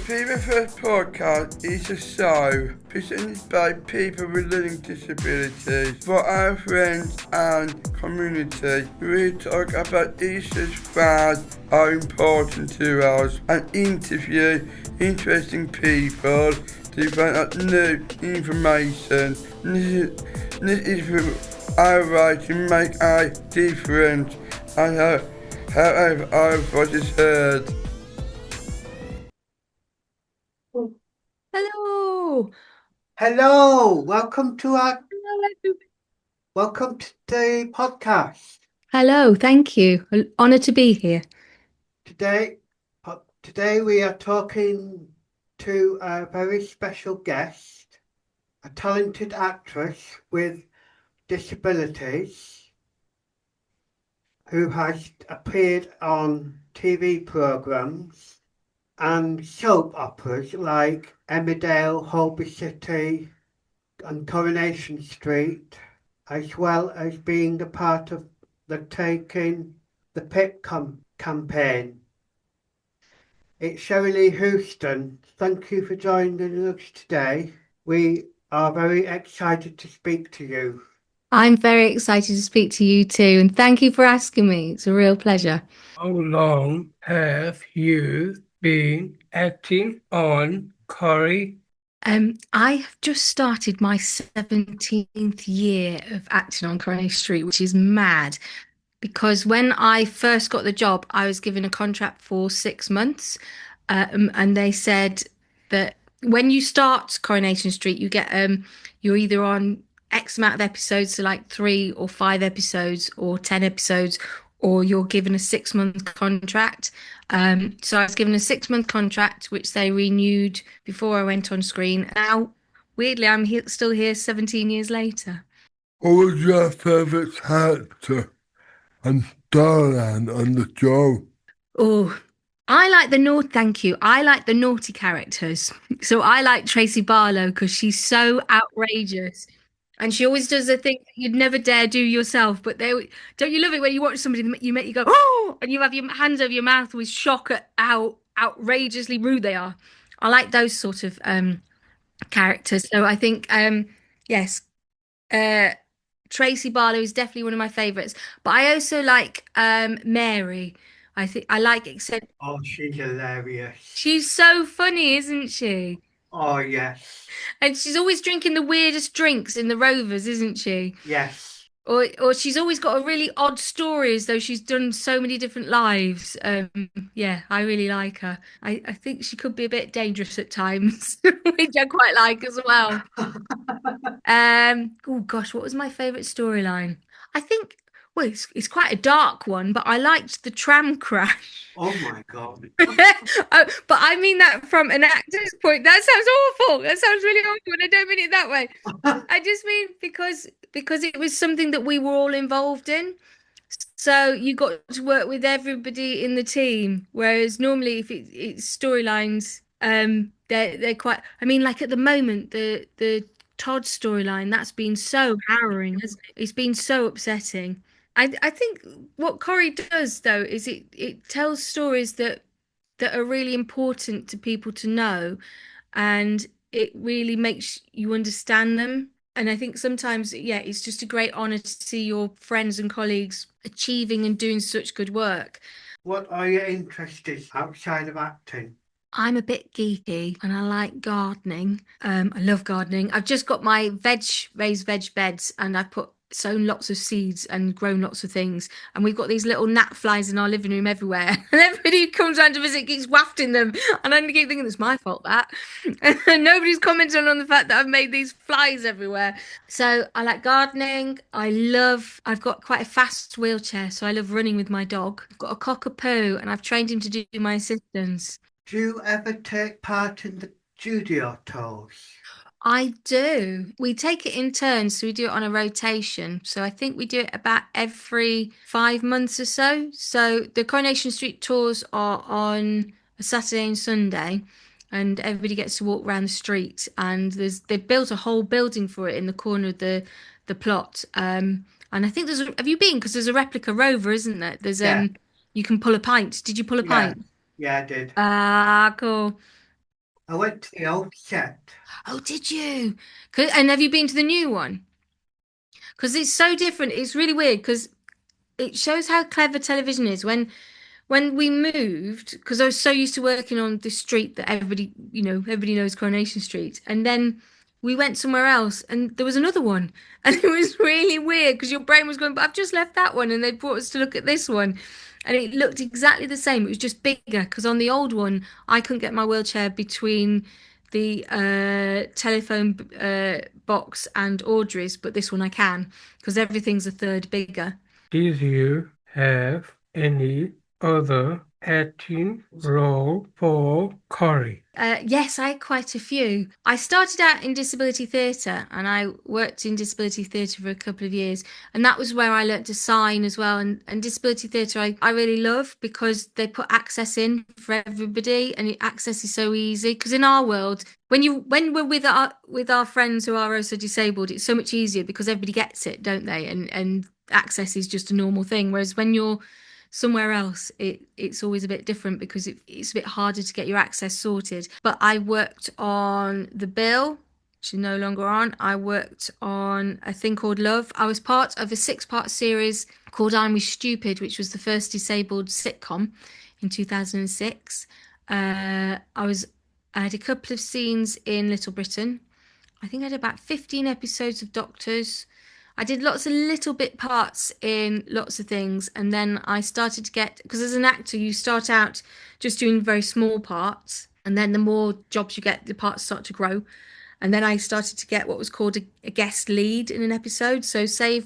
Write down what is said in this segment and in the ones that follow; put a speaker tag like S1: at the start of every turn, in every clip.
S1: PFKC Podcast is a show presented by people with learning disabilities for our friends and community. We talk about issues that are important to us and interview interesting people to find out new information. This is our right to make a difference and however our voice is heard.
S2: Hello.
S3: Hello, welcome to
S2: Hello.
S3: the podcast.
S2: Hello, thank you. Honoured to be here.
S3: Today we are talking to a very special guest, a talented actress with disabilities who has appeared on TV programs and soap operas like Emmerdale, Holby City and Coronation Street, as well as being a part of the Taking the Pick campaign. It's Cherylee Houston. Thank you for joining us today. We are very excited to speak to you.
S2: I'm very excited to speak to you too, and thank you for asking me. It's a real pleasure.
S1: How long have you been acting on Corrie?
S2: I have just started my 17th year of acting on Coronation Street, which is mad because when I first got the job, I was given a contract for 6 months, and they said that when you start Coronation Street, you get you're either on X amount of episodes, so like 3 or 5 episodes or 10 episodes, or you're given a 6-month contract. So I was given a 6-month contract, which they renewed before I went on screen. Now, weirdly, I'm still here 17 years later.
S1: What was your favourite character and storyline on the show?
S2: Oh, thank you. I like the naughty characters. So I like Tracy Barlow because she's so outrageous. And she always does the thing that you'd never dare do yourself. But don't you love it when you watch somebody that you make you go, oh, and you have your hands over your mouth with shock at how outrageously rude they are. I like those sort of characters. So I think yes, uh Tracy Barlow is definitely one of my favorites. But I also like Mary. I think I like except
S3: Oh, she's hilarious.
S2: she's so funny, isn't she?
S3: Oh, yes.
S2: And she's always drinking the weirdest drinks in the Rovers, isn't she?
S3: Yes.
S2: Or she's always got a really odd story as though she's done so many different lives. Yeah, I really like her. I think she could be a bit dangerous at times, which I quite like as well. Oh gosh, what was my favorite storyline? I think, well, it's quite a dark one, but I liked the tram crash.
S3: Oh my God.
S2: But I mean that from an actor's point. That sounds awful. That sounds really awful, and I don't mean it that way. I just mean because it was something that we were all involved in. So you got to work with everybody in the team. Whereas normally if it's storylines, they're quite, I mean, like at the moment, the Todd storyline, that's been so harrowing, hasn't it? It's been so upsetting. I think what Corrie does though is it tells stories that are really important to people to know, and it really makes you understand them. And I think sometimes, yeah, it's just a great honor to see your friends and colleagues achieving and doing such good work.
S3: What are your interests outside of acting?
S2: I'm a bit geeky and I like gardening. I love gardening. I've just got my raised veg beds, and I've sown lots of seeds and grown lots of things. And we've got these little gnat flies in our living room everywhere. And everybody who comes round to visit keeps wafting them. And I keep thinking it's my fault that. And nobody's commenting on the fact that I've made these flies everywhere. So I like gardening. I've got quite a fast wheelchair, so I love running with my dog. I've got a cockapoo and I've trained him to do my assistance.
S3: Do you ever take part in the studio tours?
S2: I do. We take it in turns, so we do it on a rotation. So I think we do it about every 5 months or so. So the Coronation Street tours are on a Saturday and Sunday, and everybody gets to walk around the street. And they've built a whole building for it in the corner of the plot. And I think have you been? Because there's a replica rover, isn't there?
S3: Yeah.
S2: You can pull a pint. Did you pull a
S3: Yeah.
S2: pint?
S3: Yeah, I did.
S2: Ah, cool.
S3: I went to the old set.
S2: Oh, did you? And have you been to the new one? Because it's so different. It's really weird because it shows how clever television is. When we moved, because I was so used to working on this street that everybody knows, Coronation Street, and then we went somewhere else and there was another one, and it was really weird because your brain was going, but I've just left that one, and they brought us to look at this one, and it looked exactly the same. It was just bigger because on the old one I couldn't get my wheelchair between the telephone box and Audrey's, but this one I can because everything's a third bigger.
S1: Did you have any other acting role for Corrie?
S2: Yes, I had quite a few. I started out in disability theatre and I worked in disability theatre for a couple of years. And that was where I learnt to sign as well. And disability theatre I really love because they put access in for everybody and access is so easy. Because in our world, when we're with our friends who are also disabled, it's so much easier because everybody gets it, don't they? And access is just a normal thing. Whereas when you're somewhere else, it's always a bit different because it's a bit harder to get your access sorted. But I worked on The Bill, which is no longer on. I worked on a thing called Love. I was part of a 6-part series called I'm We Stupid, which was the first disabled sitcom in 2006. I had a couple of scenes in Little Britain. I think I had about 15 episodes of Doctors. I did lots of little bit parts in lots of things, and then I started to get, because as an actor you start out just doing very small parts, and then the more jobs you get, the parts start to grow. And then I started to get what was called a guest lead in an episode. So say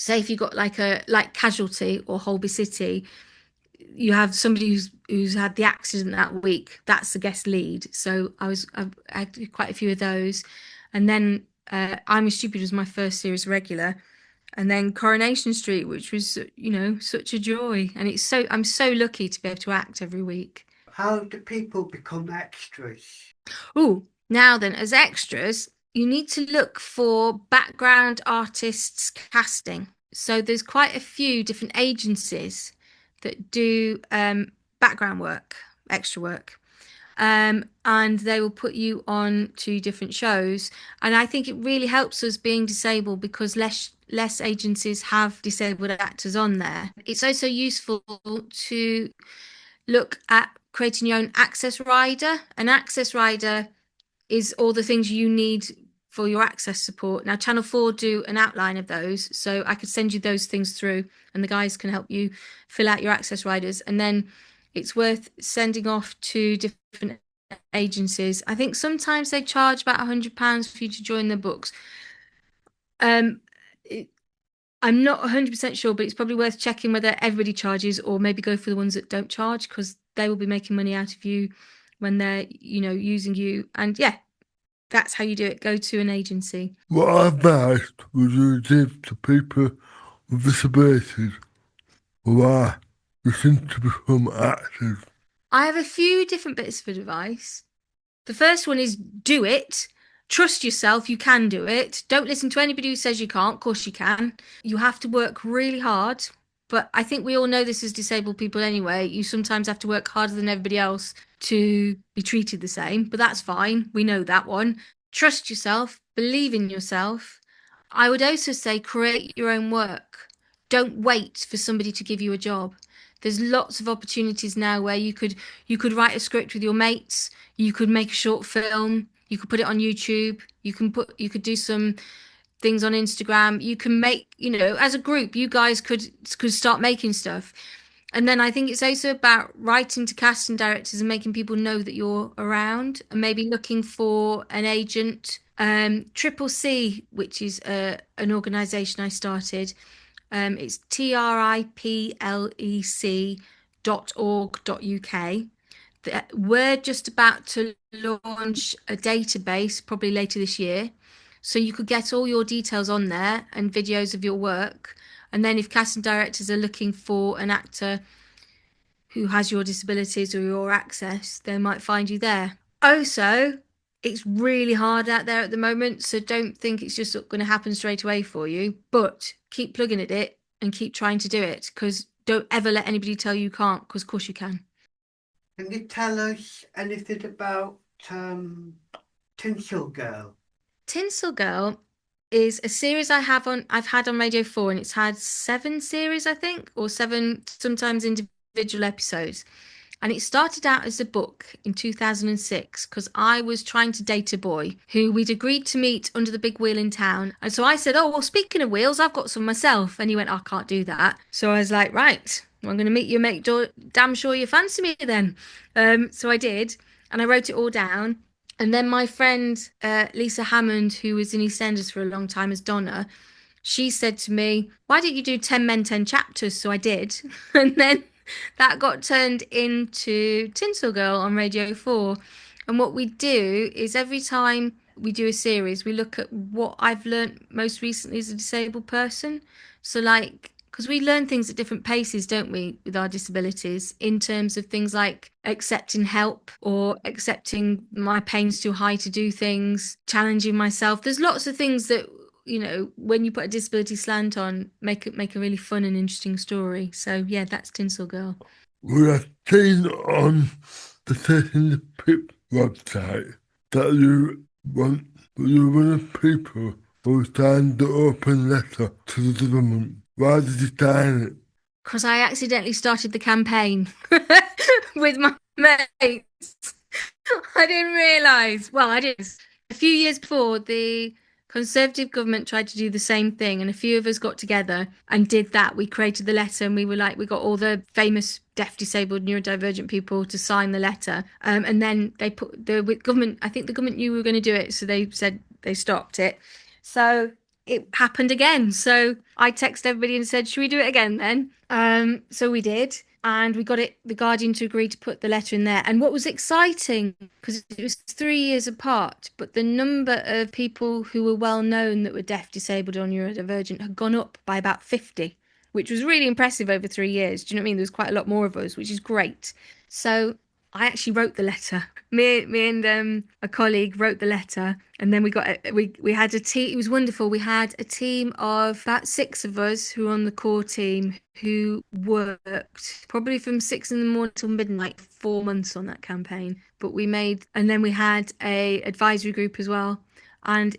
S2: if you got like Casualty or Holby City, you have somebody who's had the accident that week. That's the guest lead. So I had quite a few of those, and then I'm a Stupid was my first series regular, and then Coronation Street, which was such a joy, and I'm so lucky to be able to act every week.
S3: How do people become extras?
S2: Oh, now then, as extras, you need to look for background artists casting. So there's quite a few different agencies that do background work, extra work. And they will put you on to different shows. And I think it really helps us being disabled because less agencies have disabled actors on there. It's also useful to look at creating your own access rider. An access rider is all the things you need for your access support. Now, Channel 4 do an outline of those, so I could send you those things through and the guys can help you fill out your access riders. And then it's worth sending off to different agencies. I think sometimes they charge about £100 for you to join their books. I'm not 100% sure, but it's probably worth checking whether everybody charges or maybe go for the ones that don't charge because they will be making money out of you when they're, using you. And yeah, that's how you do it. Go to an agency.
S1: What advice would you give to people with disabilities who are looking to become actors?
S2: I have a few different bits of advice. The first one is do it. Trust yourself, you can do it. Don't listen to anybody who says you can't. Of course you can. You have to work really hard. But I think we all know this as disabled people anyway. You sometimes have to work harder than everybody else to be treated the same, but that's fine. We know that one. Trust yourself, believe in yourself. I would also say create your own work. Don't wait for somebody to give you a job. There's lots of opportunities now where you could write a script with your mates, you could make a short film, you could put it on YouTube, you could do some things on Instagram. You can make, as a group, you guys could start making stuff. And then I think it's also about writing to casting directors and making people know that you're around and maybe looking for an agent. Triple C, which is an organisation I started. It's triplec.org.uk. We're just about to launch a database probably later this year. So you could get all your details on there and videos of your work. And then if casting directors are looking for an actor who has your disabilities or your access, they might find you there. Also, it's really hard out there at the moment, so don't think it's just going to happen straight away for you. But keep plugging at it and keep trying to do it, because don't ever let anybody tell you can't, because of course you can.
S3: Can you tell us anything about Tinsel Girl?
S2: Tinsel Girl is a series I've had on Radio 4, and it's had 7 series, I think, or 7 sometimes individual episodes. And it started out as a book in 2006 because I was trying to date a boy who we'd agreed to meet under the big wheel in town. And so I said, "Oh, well, speaking of wheels, I've got some myself." And he went, "I can't do that." So I was like, "Right, well, I'm going to meet you, make damn sure you fancy me then." So I did. And I wrote it all down. And then my friend Lisa Hammond, who was in EastEnders for a long time as Donna, she said to me, "Why don't you do 10 men, 10 chapters?" So I did. And then that got turned into Tinsel Girl on Radio 4. And what we do is every time we do a series, we look at what I've learned most recently as a disabled person. So, like, because we learn things at different paces, don't we, with our disabilities, in terms of things like accepting help or accepting my pain's too high to do things, challenging myself. There's lots of things that, you know, when you put a disability slant on, make a really fun and interesting story. So yeah, that's Tinsel Girl.
S1: We have seen on the Taking the Pip website that you want people who signed the open letter to the government. Why did you sign it?
S2: Because I accidentally started the campaign with my mates. I didn't realise. Well, I did. A few years before, the Conservative government tried to do the same thing, and a few of us got together and did that. We created the letter, and we got all the famous deaf, disabled, neurodivergent people to sign the letter. And then they put the government. I think the government knew we were going to do it, so they said they stopped it. So it happened again. So I texted everybody and said, "Should we do it again then?" So we did. And we got the Guardian to agree to put the letter in there. And what was exciting, because it was 3 years apart, but the number of people who were well known that were deaf, disabled, or neurodivergent had gone up by about 50, which was really impressive over 3 years. Do you know what I mean? There was quite a lot more of us, which is great. So I actually wrote the letter. Me and a colleague wrote the letter, and then we had a team. It was wonderful. We had a team of about 6 of us who were on the core team who worked probably from 6 in the morning till midnight, 4 months on that campaign. But and then we had a advisory group as well, and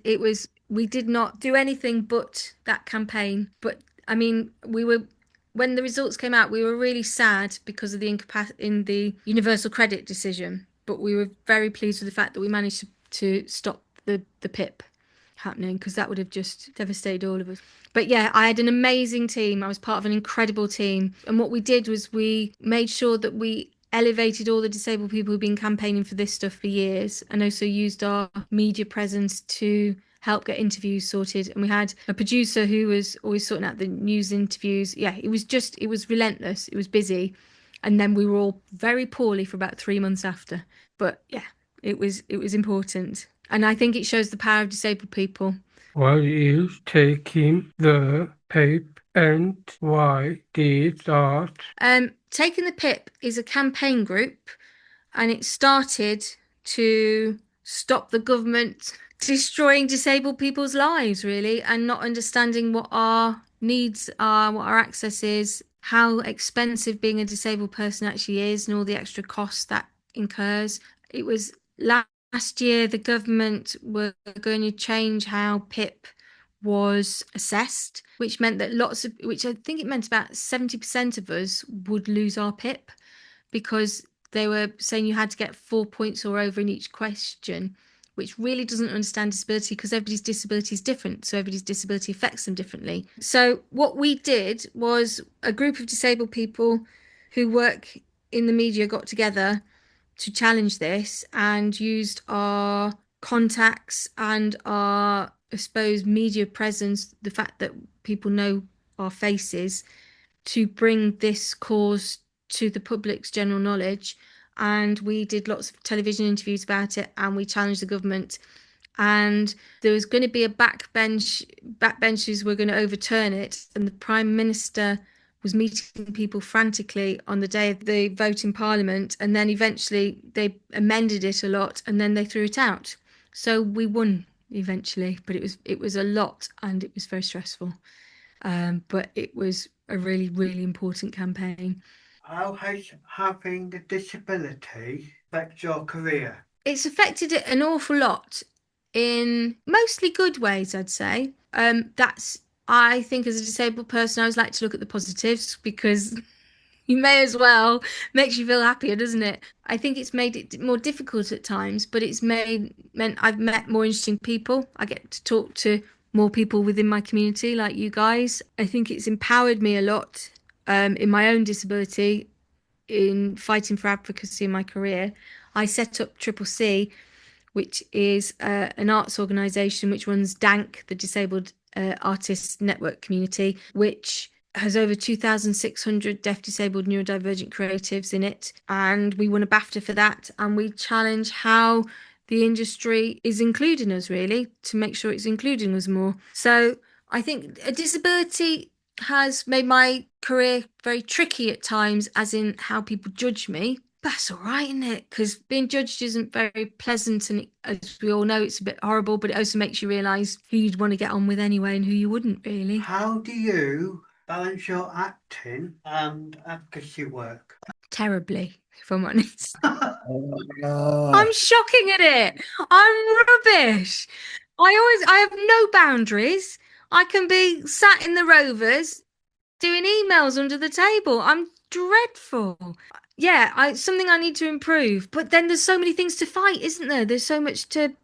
S2: we did not do anything but that campaign. But I mean, when the results came out, we were really sad because of the universal credit decision, but we were very pleased with the fact that we managed to stop the PIP happening, because that would have just devastated all of us. But yeah, I had an amazing team. I was part of an incredible team. And what we did was we made sure that we elevated all the disabled people who've been campaigning for this stuff for years, and also used our media presence to help get interviews sorted. And we had a producer who was always sorting out the news interviews. Yeah, it was relentless. It was busy. And then we were all very poorly for about 3 months after. But yeah, it was important. And I think it shows the power of disabled people.
S4: Why is taking the PIP, and why did that?
S2: Taking the PIP is a campaign group, and it started to stop the government destroying disabled people's lives, really, and not understanding what our needs are, what our access is, how expensive being a disabled person actually is, and all the extra costs that incurs. It was last year the government were going to change how PIP was assessed, which meant that which I think it meant about 70% of us would lose our PIP, because they were saying you had to get 4 points or over in each question, which really doesn't understand disability, because everybody's disability is different. So everybody's disability affects them differently. So what we did was a group of disabled people who work in the media got together to challenge this, and used our contacts and our, I suppose, media presence, the fact that people know our faces, to bring this cause to the public's general knowledge. And we did lots of television interviews about it, and we challenged the government. And there was going to be a backbenchers were going to overturn it, and the Prime Minister was meeting people frantically on the day of the vote in Parliament, and then eventually they amended it a lot, and then they threw it out. So we won eventually, but it was a lot, and it was very stressful. But it was a really, really important campaign.
S3: How has having a disability affect your career?
S2: it's affected it an awful lot in mostly good ways, I'd say. I think as a disabled person, I always like to look at the positives because you may as well. Makes you feel happier, doesn't it? I think it's made it more difficult at times, but it's meant I've met more interesting people. I get to talk to more people within my community, like you guys. I think it's empowered me a lot in my own disability, in fighting for advocacy in my career. I set up CCC, which is an arts organisation which runs DANC, the Disabled Artists Network Community, which has over 2,600 deaf, disabled, neurodivergent creatives in it. And we won a BAFTA for that. And we challenge how the industry is including us, really, to make sure it's including us more. So I think a disability has made my career very tricky at times, as in how people judge me. But that's all right, isn't it? Because being judged isn't very pleasant, and as we all know, it's a bit horrible, but it also makes you realise who you'd want to get on with anyway and who you wouldn't, really.
S3: How do you balance your acting and advocacy work?
S2: Terribly, if I'm honest. I'm shocking at it. I'm rubbish. I have no boundaries. I can be sat in the Rovers doing emails under the table. I'm dreadful. Yeah, something I need to improve. But then there's so many things to fight, isn't there? There's so much to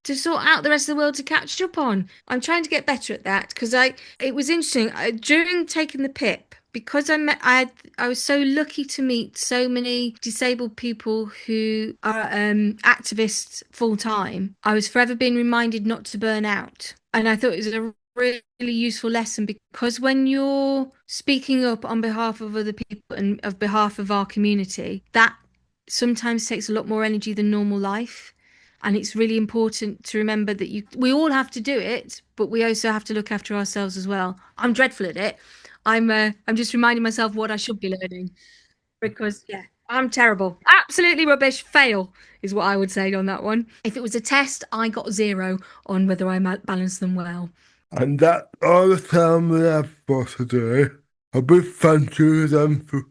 S2: sort out the rest of the world to catch up on. I'm trying to get better at that because it was interesting during taking the PIP, because I was so lucky to meet so many disabled people who are activists full time. I was forever being reminded not to burn out, and I thought it was a really useful lesson, because when you're speaking up on behalf of other people and on behalf of our community, that sometimes takes a lot more energy than normal life. And it's really important to remember that we all have to do it, but we also have to look after ourselves as well. I'm dreadful at it. I'm just reminding myself what I should be learning, because I'm terrible. Absolutely rubbish. Fail is what I would say on that one. If it was a test, I got 0 on whether I balanced them well.
S1: And that's all the time we have for today. A big thank you then to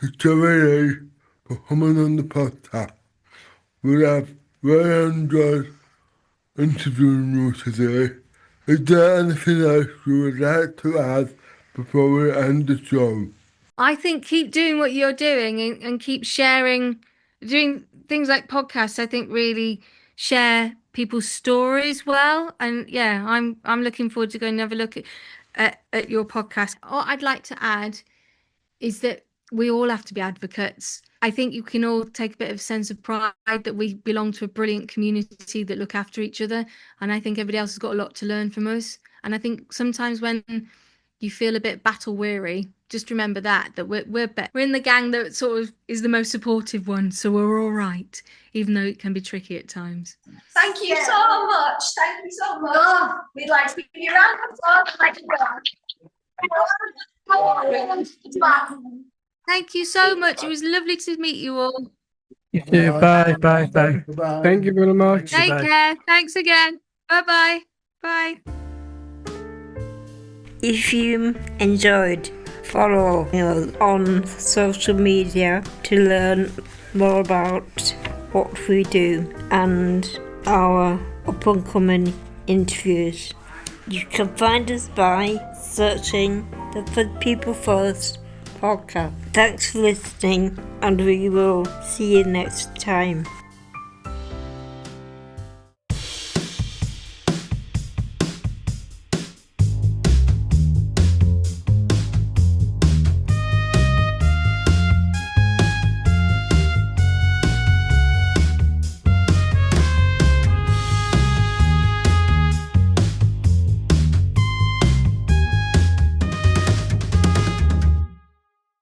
S1: Cherylee for coming on the podcast. We have really enjoyed interviewing you today. Is there anything else you would like to add before we end the show?
S2: I think keep doing what you're doing and keep sharing, doing things like podcasts. I think really share people's stories well. And I'm looking forward to going and have a look at your podcast. What I'd like to add is that we all have to be advocates. I think you can all take a bit of sense of pride that we belong to a brilliant community that look after each other. And I think everybody else has got a lot to learn from us. And I think sometimes when you feel a bit battle weary, just remember that we're in the gang that sort of is the most supportive one. So we're all right, even though it can be tricky at times.
S5: Thank you so much. Thank you so much. Oh, we'd like to give you a round of applause. Like
S2: Thank you so much. It was lovely to meet you all.
S4: You too. Bye. Thank you very much.
S2: Take care. Thanks again. Bye-bye. Bye.
S6: If you enjoyed, follow us on social media to learn more about what we do and our up-and-coming interviews. You can find us by searching the For People First podcast. Thanks for listening, and we will see you next time.